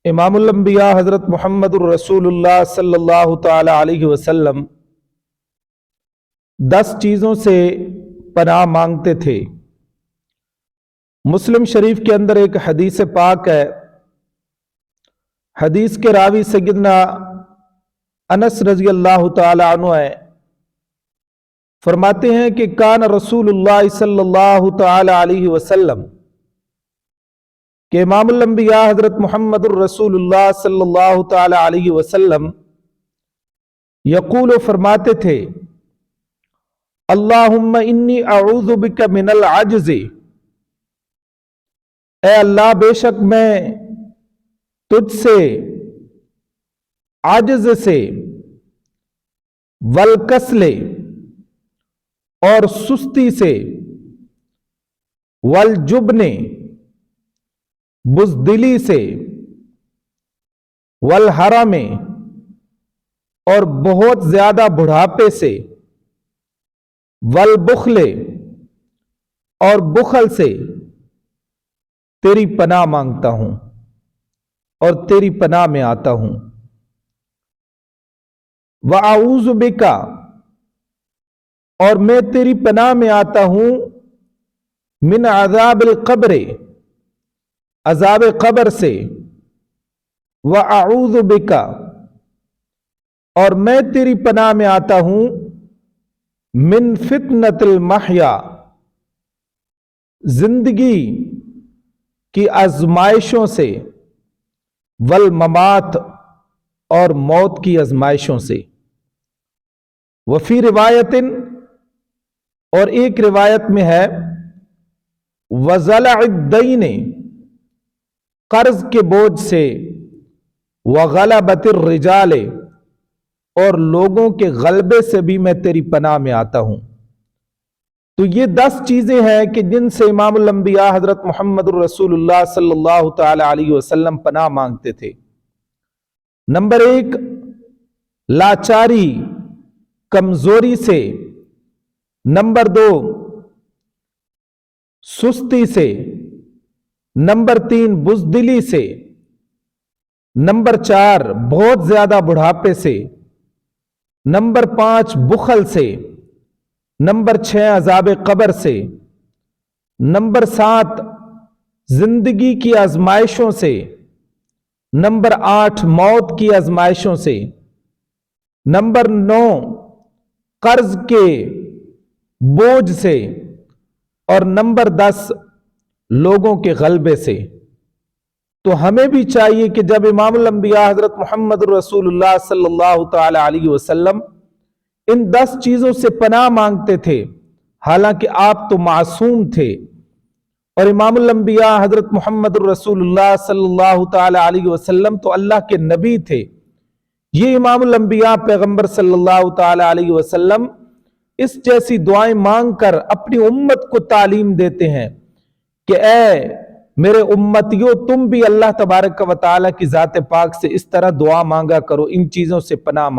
امام الانبیاء حضرت محمد الرسول اللہ صلی اللہ تعالی علیہ وسلم 10 چیزوں سے پناہ مانگتے تھے۔ مسلم شریف کے اندر ایک حدیث پاک ہے، حدیث کے راوی سیدنا انس رضی اللہ تعالی عنہ ہے، فرماتے ہیں کہ کان رسول اللہ صلی اللہ تعالی علیہ وسلم، کہ امام الانبیاء حضرت محمد الرسول اللہ صلی اللہ تعالی علیہ وسلم یقول فرماتے تھے اللہم انی اعوذ بک من العجز، اے اللہ بے شک میں تجھ سے عجز سے، والکسل اور سستی سے، والجبن بزدلی سے، والحرم اور بہت زیادہ بڑھاپے سے، والبخل اور بخل سے تیری پناہ مانگتا ہوں اور تیری پناہ میں آتا ہوں۔ وَأَعُوذُ بِكَ، اور میں تیری پناہ میں آتا ہوں، من عذاب القبر، عذاب قبر سے، وَأَعُوذُ بِكَ، اور میں تیری پناہ میں آتا ہوں، من فتنۃ المحیا، زندگی کی آزمائشوں سے، والممات اور موت کی آزمائشوں سے، وفی روایت، اور ایک روایت میں ہے وزلع الدین، قرض کے بوجھ سے، وغلبۃ الرجال، اور لوگوں کے غلبے سے بھی میں تیری پناہ میں آتا ہوں۔ تو یہ 10 چیزیں ہیں کہ جن سے امام الانبیاء حضرت محمد الرسول اللہ صلی اللہ تعالی علیہ وسلم پناہ مانگتے تھے۔ نمبر 1، لاچاری، کمزوری سے۔ نمبر 2، سستی سے۔ نمبر 3، بزدلی سے۔ نمبر 4، بہت زیادہ بڑھاپے سے۔ نمبر 5، بخل سے۔ نمبر 6، عذاب قبر سے۔ نمبر 7، زندگی کی آزمائشوں سے۔ نمبر 8، موت کی آزمائشوں سے۔ نمبر 9، قرض کے بوجھ سے۔ اور نمبر 10، لوگوں کے غلبے سے۔ تو ہمیں بھی چاہیے کہ جب امام الانبیاء حضرت محمد الرسول اللہ صلی اللہ تعالی علیہ وسلم ان 10 چیزوں سے پناہ مانگتے تھے، حالانکہ آپ تو معصوم تھے، اور امام الانبیاء حضرت محمد الرسول اللہ صلی اللہ تعالی علیہ وسلم تو اللہ کے نبی تھے، یہ امام الانبیاء پیغمبر صلی اللہ تعالی علیہ وسلم اس جیسی دعائیں مانگ کر اپنی امت کو تعلیم دیتے ہیں کہ اے میرے امتیوں، تم بھی اللہ تبارک و تعالی کی ذات پاک سے اس طرح دعا مانگا کرو، ان چیزوں سے پناہ مانگا